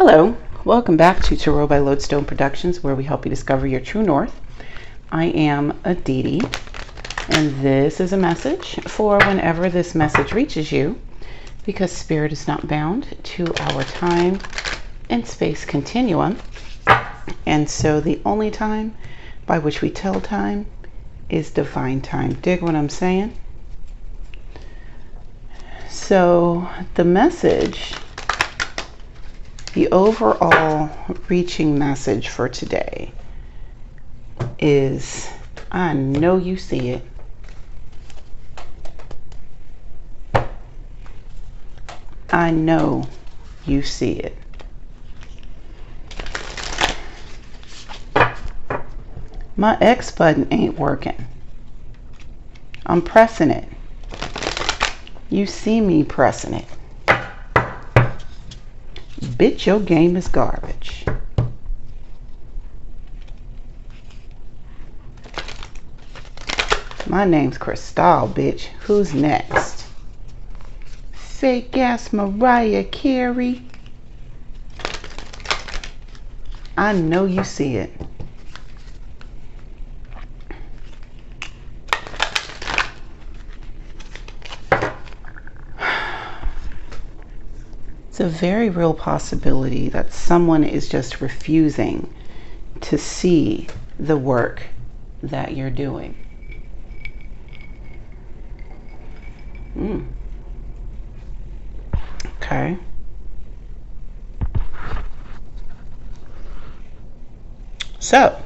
Hello, welcome back to Tarot by Lodestone Productions, where we help you discover your true north. I am Aditi, and this is a message for whenever this message reaches you, because Spirit is not bound to our time and space continuum, and so the only time by which we tell time is divine time. Dig what I'm saying? So the message, the overall reaching message for today is, I know you see it. I know you see it. My X button ain't working. I'm pressing it. You see me pressing it. Bitch, your game is garbage. My name's Crystal, bitch. Who's next? Fake ass Mariah Carey. I know you see it. It's a very real possibility that someone is just refusing to see the work that you're doing. Okay. So,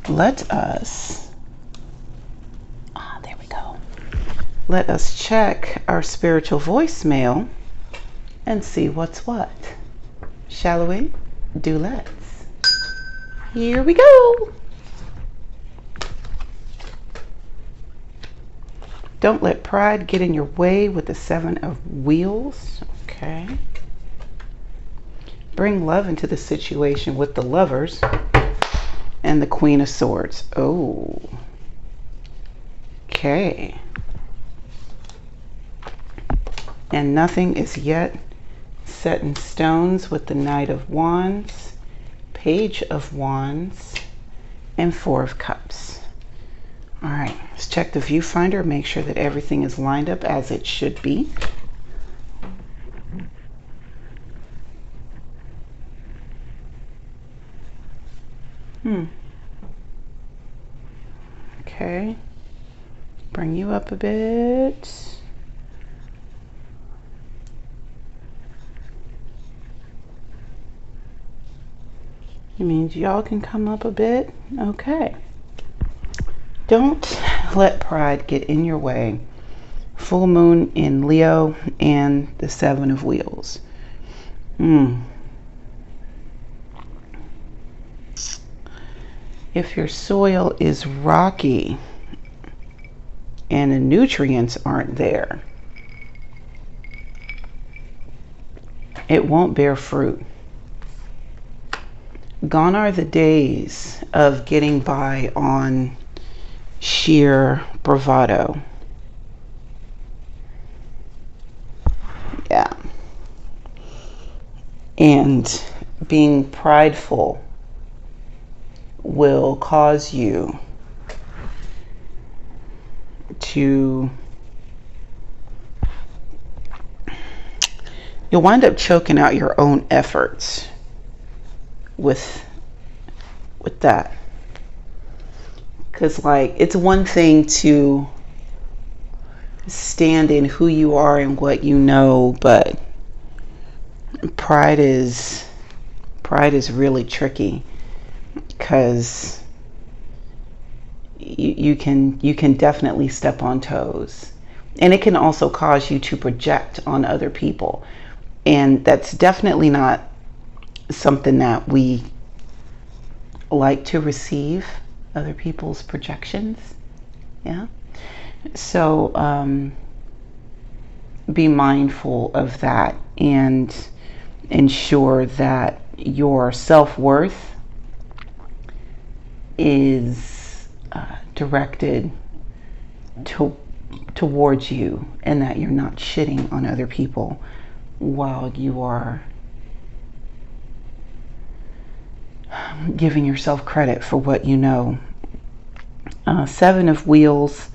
let us, there we go. Let us check our spiritual voicemail and see what's what. Shall we? Do let's. Here we go. Don't let pride get in your way with the 7 of Wheels. Okay. Bring love into the situation with the Lovers and the Queen of Swords. Oh. Okay. And nothing is yet set in stones with the Knight of Wands, Page of Wands, and 4 of Cups. All right, let's check the viewfinder, make sure that everything is lined up as it should be. Okay, bring you up a bit. It means y'all can come up a bit. Okay. Don't let pride get in your way. Full moon in Leo and the 7 of Wheels. If your soil is rocky and the nutrients aren't there, it won't bear fruit. Gone are the days of getting by on sheer bravado. Yeah. And being prideful will cause you to, you'll wind up choking out your own efforts with that. Because, like, it's one thing to stand in who you are and what you know, but pride is really tricky, because you can definitely step on toes, and it can also cause you to project on other people, and that's definitely not something that we like to receive, other people's projections. Yeah. So be mindful of that and ensure that your self-worth is directed towards you, and that you're not shitting on other people while you are giving yourself credit for what you know. Seven of Wheels,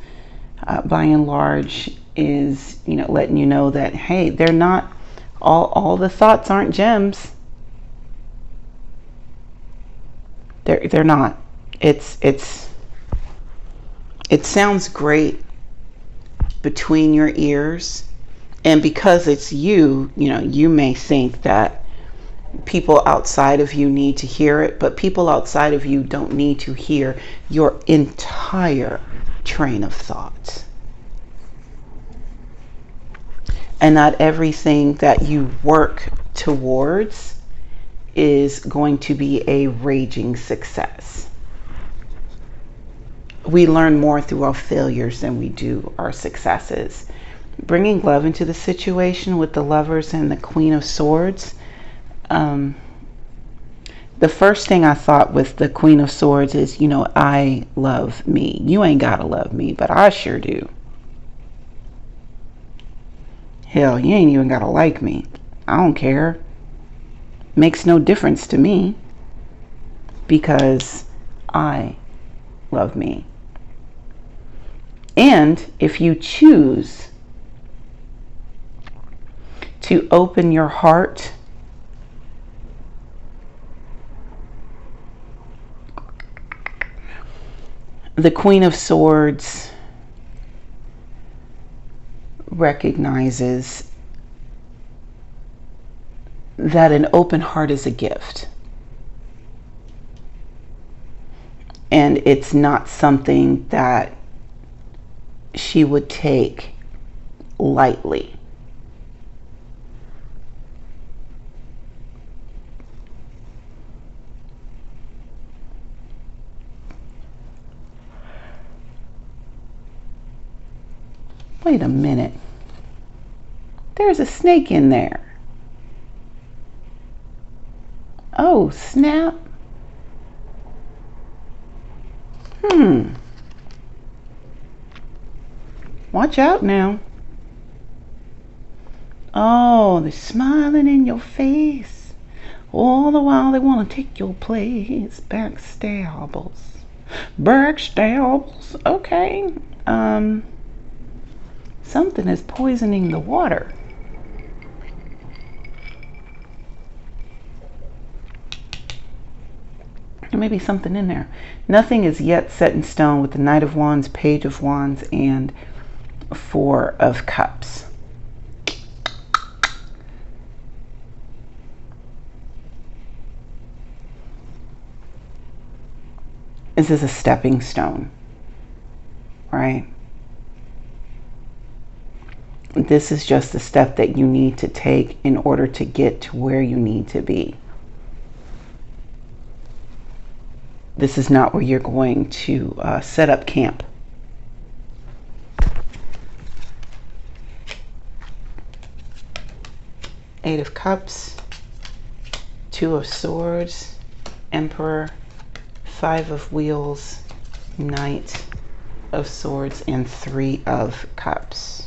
by and large, is, letting you know that, hey, they're not all the thoughts aren't gems. They're not. It sounds great between your ears, and because it's you, you may think that people outside of you need to hear it, but people outside of you don't need to hear your entire train of thought. And not everything that you work towards is going to be a raging success. We learn more through our failures than we do our successes. Bringing love into the situation with the Lovers and the Queen of Swords. The first thing I thought with the Queen of Swords is, I love me. You ain't gotta love me, but I sure do. Hell, you ain't even gotta like me. I don't care. Makes no difference to me, because I love me. And if you choose to open your heart the Queen of Swords recognizes that an open heart is a gift. And it's not something that she would take lightly. Wait a minute. There's a snake in there. Oh, snap. Watch out now. Oh, they're smiling in your face. All the while they want to take your place. Backstabbers. Backstabbers. Okay. Something is poisoning the water. There may be something in there. Nothing is yet set in stone with the Knight of Wands, Page of Wands, and Four of Cups. This is a stepping stone, right? This is just the step that you need to take in order to get to where you need to be. This is not where you're going to set up camp. Eight of Cups, Two of Swords, Emperor, Five of Wheels, Knight of Swords, and Three of Cups.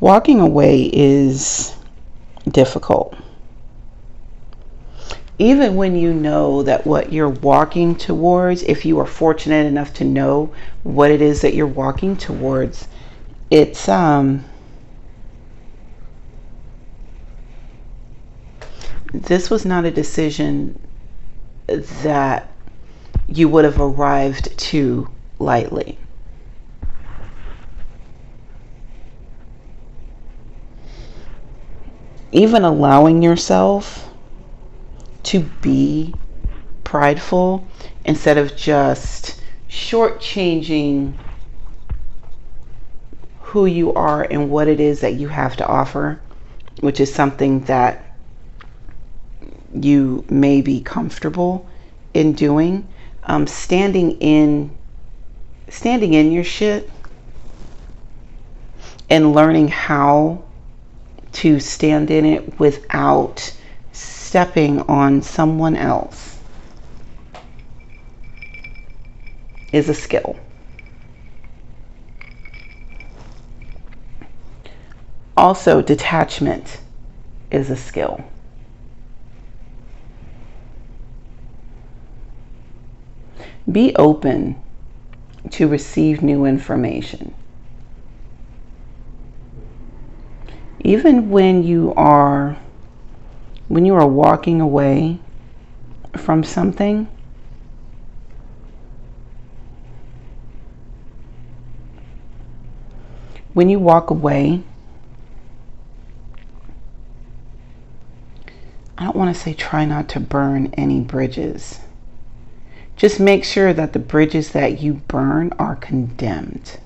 Walking away is difficult. Even when you know that what you're walking towards, if you are fortunate enough to know what it is that you're walking towards, it's this was not a decision that you would have arrived to lightly. Even allowing yourself to be prideful instead of just shortchanging who you are and what it is that you have to offer, which is something that you may be comfortable in doing. Standing in your shit and learning how to stand in it without stepping on someone else is a skill. Also, detachment is a skill. Be open to receive new information. Even when you are walking away from something, when you walk away, I don't want to say try not to burn any bridges. Just make sure that the bridges that you burn are condemned.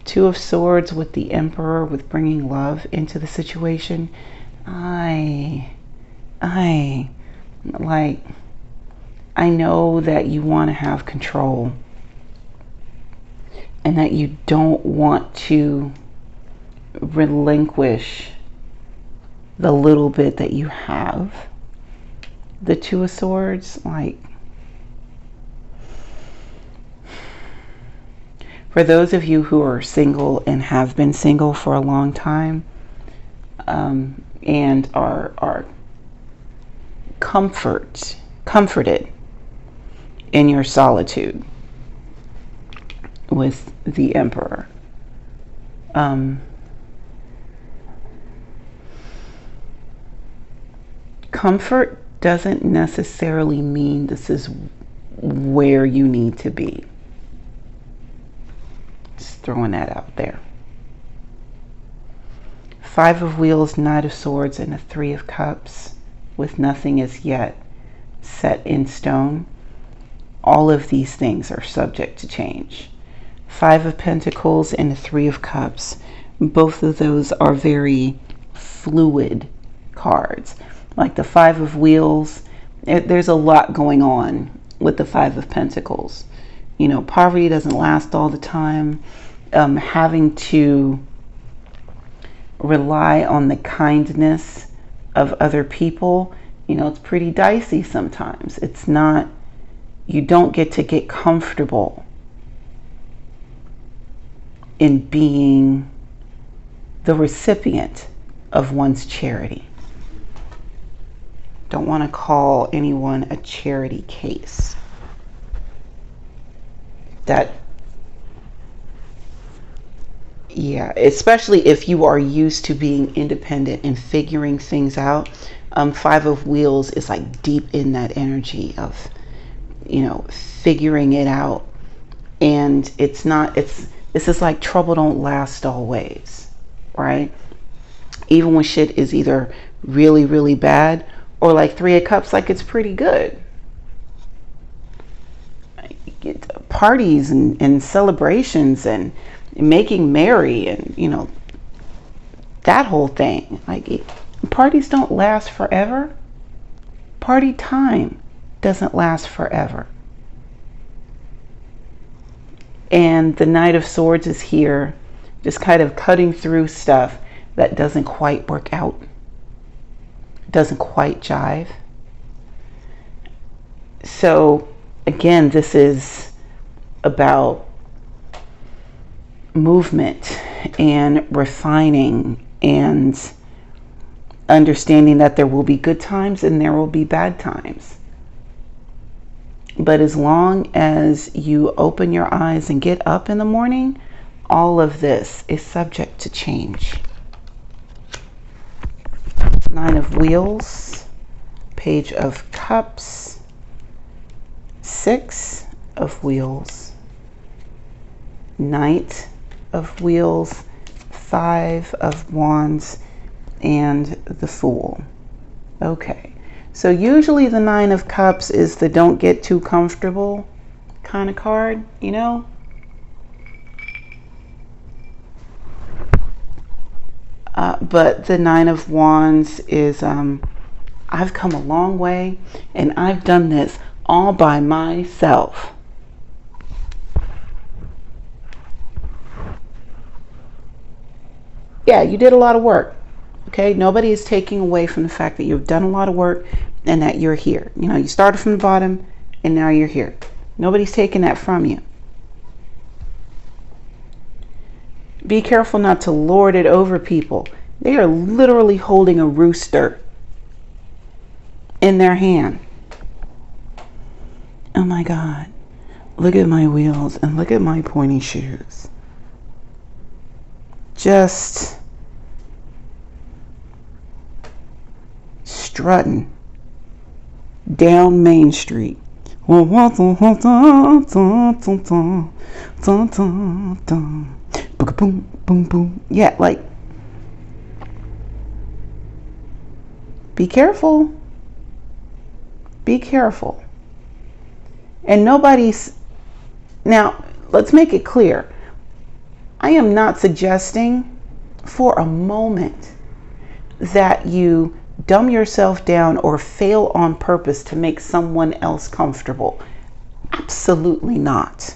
Two of Swords with the Emperor, with bringing love into the situation. I know that you want to have control and that you don't want to relinquish the little bit that you have. The Two of Swords, for those of you who are single and have been single for a long time, and are comforted in your solitude with the Emperor, comfort doesn't necessarily mean this is where you need to be. Just throwing that out there. Five of Wheels, Knight of Swords, and a Three of Cups, with nothing as yet set in stone. All of these things are subject to change. Five of Pentacles and a Three of Cups. Both of those are very fluid cards. Like the Five of Wheels, there's a lot going on with the Five of Pentacles. You know, poverty doesn't last all the time. Having to rely on the kindness of other people, you know, it's pretty dicey sometimes. It's not, you don't get comfortable in being the recipient of one's charity. Don't want to call anyone a charity case. Yeah, especially if you are used to being independent and figuring things out. Five of Wheels is like deep in that energy of, you know, figuring it out. And this is like trouble don't last always, right? Even when shit is either really, really bad, or like Three of Cups, like it's pretty good. Parties and celebrations and making merry and, you know, that whole thing. Like, parties don't last forever. Party time doesn't last forever. And the Knight of Swords is here, just kind of cutting through stuff that doesn't quite work out, doesn't quite jive. So again, this is about movement and refining and understanding that there will be good times and there will be bad times. But as long as you open your eyes and get up in the morning, all of this is subject to change. Nine of Wheels, Page of Cups, Six of Wheels, Knight of Wheels, Five of Wands, and the Fool. Okay, so usually the Nine of Cups is the don't get too comfortable kind of card, you know? But the Nine of Wands is, I've come a long way and I've done this all by myself. Yeah, you did a lot of work. Okay, nobody is taking away from the fact that you've done a lot of work and that you're here. You know, you started from the bottom and now you're here. Nobody's taking that from you. Be careful not to lord it over people. They are literally holding a rooster in their hand. Oh my God. Look at my wheels and look at my pointy shoes. Just strutting down Main Street. Boom, boom, boom. Yeah, like, be careful. Be careful. And now, let's make it clear. I am not suggesting for a moment that you dumb yourself down or fail on purpose to make someone else comfortable. Absolutely not.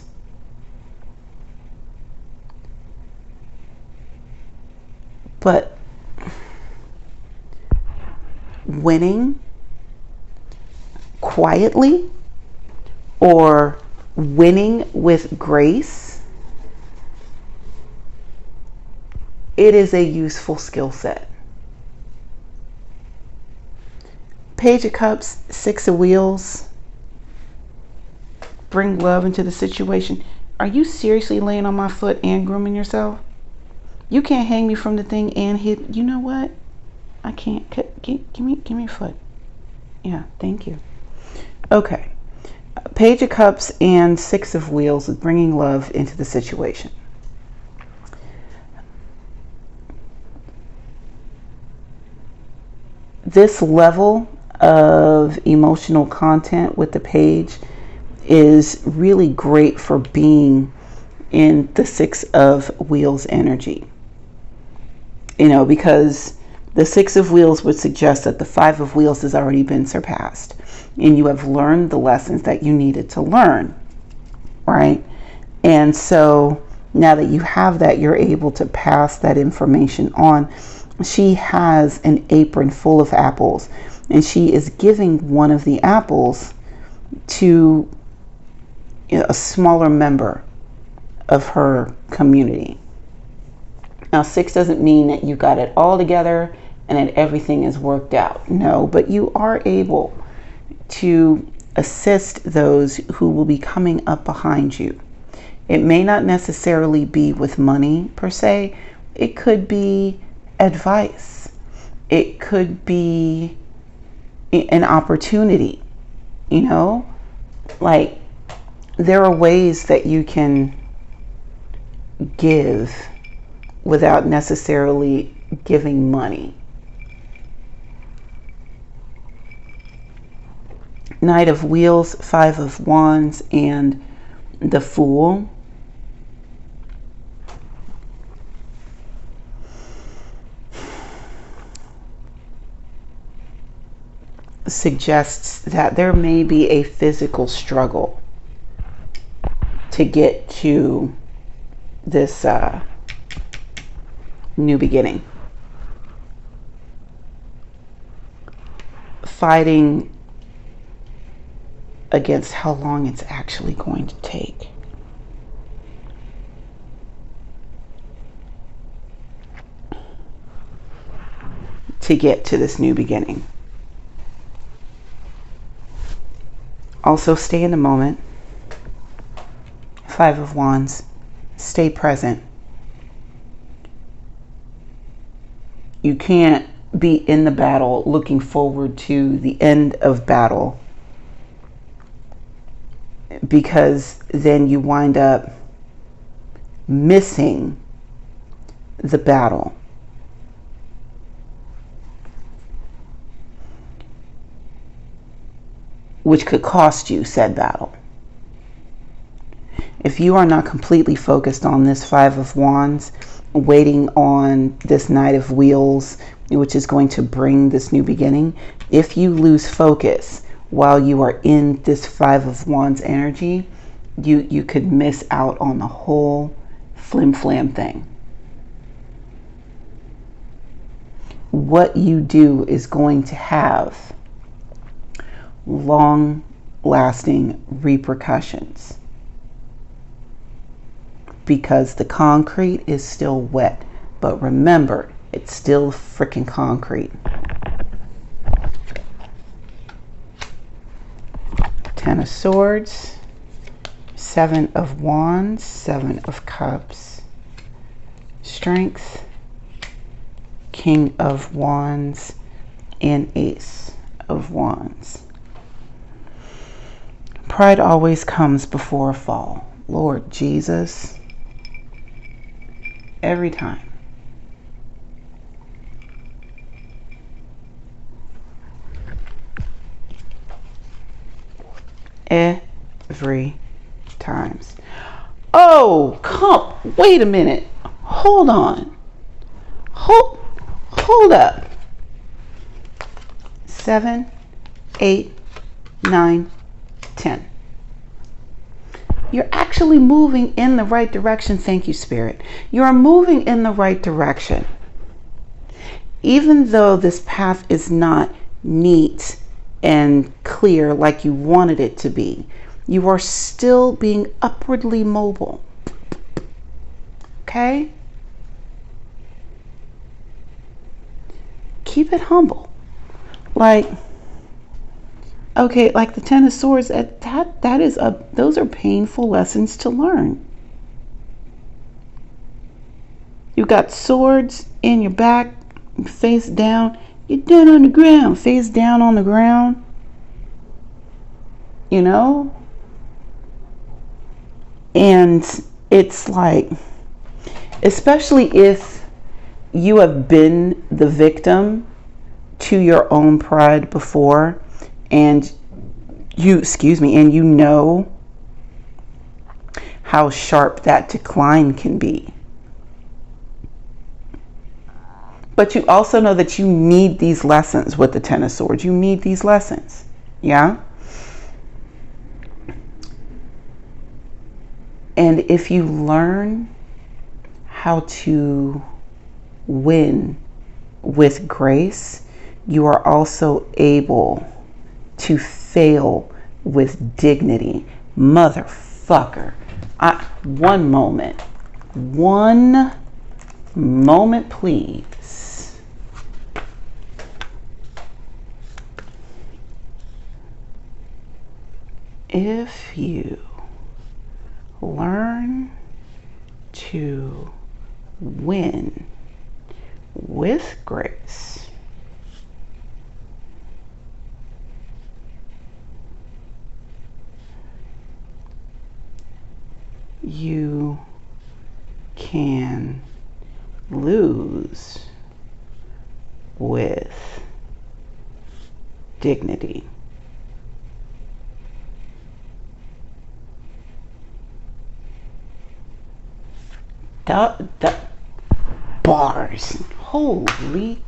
But winning quietly or winning with grace, it is a useful skill set. Page of Cups, Six of Wheels. Bring love into the situation. Are you seriously laying on my foot and grooming yourself? You can't hang me from the thing and hit. You know what? I can't. Give me your foot. Yeah, thank you. Okay. Page of Cups and Six of Wheels is bringing love into the situation. This level of emotional content with the page is really great for being in the Six of Wheels energy. Because the Six of Wheels would suggest that the Five of Wheels has already been surpassed and you have learned the lessons that you needed to learn, right? And so now that you have that, you're able to pass that information on. She has an apron full of apples and she is giving one of the apples to a smaller member of her community. Now, six doesn't mean that you got it all together and that everything is worked out. No, but you are able to assist those who will be coming up behind you. It may not necessarily be with money per se. It could be advice. It could be an opportunity, like there are ways that you can give without necessarily giving money. Knight of Wheels, Five of Wands, and the Fool. Suggests that there may be a physical struggle to get to this new beginning. Fighting against how long it's actually going to take. To get to this new beginning. Also, stay in the moment. Five of Wands. Stay present. You can't be in the battle looking forward to the end of battle, because then you wind up missing the battle. Which could cost you said battle. If you are not completely focused on this Five of Wands, waiting on this Knight of Wheels, which is going to bring this new beginning, if you lose focus while you are in this Five of Wands energy, you could miss out on the whole flim flam thing. What you do is going to have long lasting repercussions. because the concrete is still wet. But remember, it's still freaking concrete. Ten of Swords, Seven of Wands, Seven of Cups, Strength, King of Wands, and Ace of Wands. Pride always comes before a fall. Lord Jesus, every time. Every times. Oh, wait a minute. Hold on. Hold up. 7, 8, 9, 10. You're actually moving in the right direction. Thank you, Spirit. You are moving in the right direction. Even though this path is not neat and clear like you wanted it to be, you are still being upwardly mobile. Okay? Keep it humble. Like, okay, like the Ten of Swords, those are painful lessons to learn. You've got swords in your back, face down. You're down on the ground, face down on the ground. You know? And it's like, especially if you have been the victim to your own pride before, and you know how sharp that decline can be. But you also know that you need these lessons with the Ten of Swords. You need these lessons. Yeah? And if you learn how to win with grace, you are also able to fail with dignity. Motherfucker. One moment, please. If you learn to win with grace, you can lose with dignity. The bars. Holy,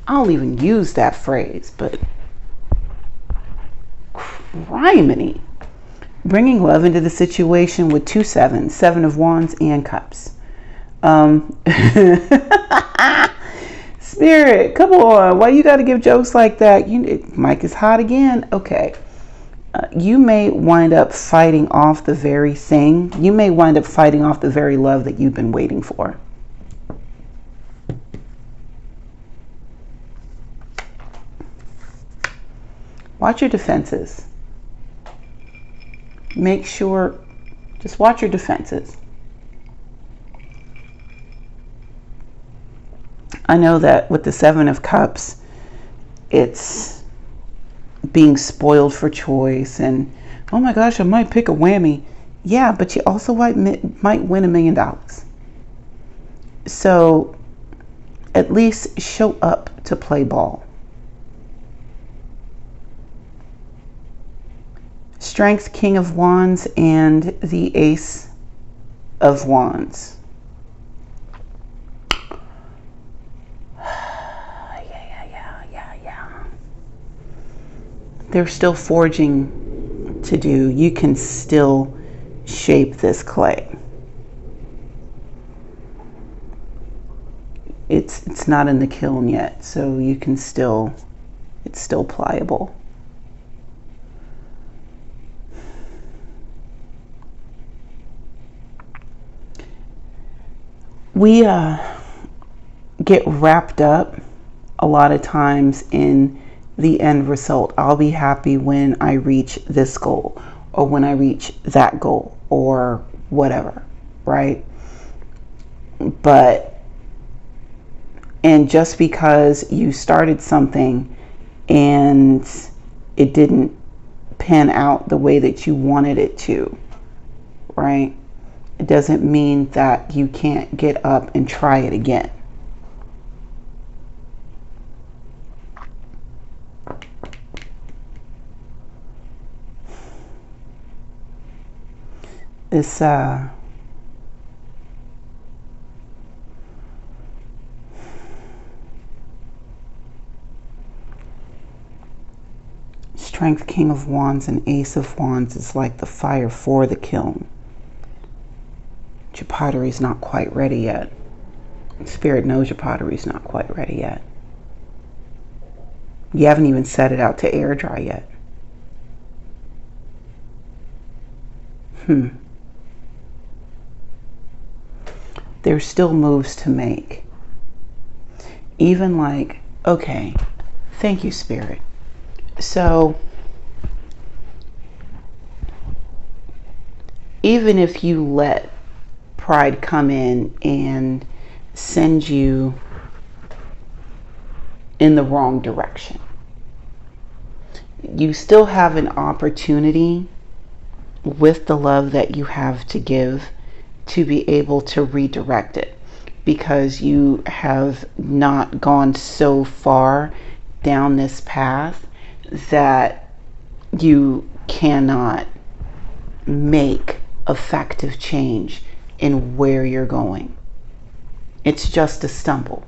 I don't even use that phrase, but criminy. Bringing love into the situation with 2 sevens, 7 of Wands and Cups. Spirit, come on. Why you got to give jokes like that? Mike is hot again. Okay. You may wind up fighting off the very thing. You may wind up fighting off the very love that you've been waiting for. Watch your defenses. Make sure, just watch your defenses. I know that with the 7 of Cups, it's being spoiled for choice and, oh my gosh, I might pick a whammy. Yeah, but you also might win $1 million. So at least show up to play ball. Strength, King of Wands, and the Ace of Wands. There's still forging to do. You can still shape this clay. It's not in the kiln yet, so you can still, it's still pliable. We get wrapped up a lot of times in the end result. I'll be happy when I reach this goal, or when I reach that goal, or whatever, right? And just because you started something and it didn't pan out the way that you wanted it to, right? It doesn't mean that you can't get up and try it again. This Strength, King of Wands, and Ace of Wands is like the fire for the kiln. Your pottery's not quite ready yet. Spirit knows your pottery's not quite ready yet. You haven't even set it out to air dry yet. There's still moves to make. Even like, okay, thank you, Spirit. So even if you let pride come in and send you in the wrong direction, you still have an opportunity with the love that you have to give to be able to redirect it, because you have not gone so far down this path that you cannot make effective change in where you're going. It's just a stumble.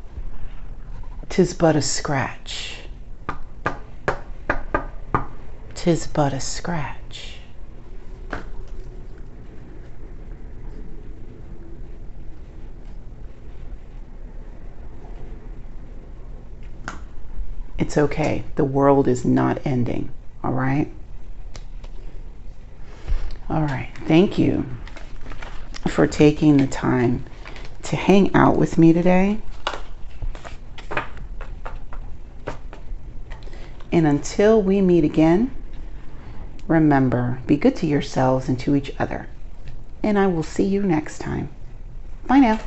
'Tis but a scratch. 'Tis but a scratch. It's okay. The world is not ending. All right? All right. Thank you for taking the time to hang out with me today. And until we meet again, remember, be good to yourselves and to each other. And I will see you next time. Bye now.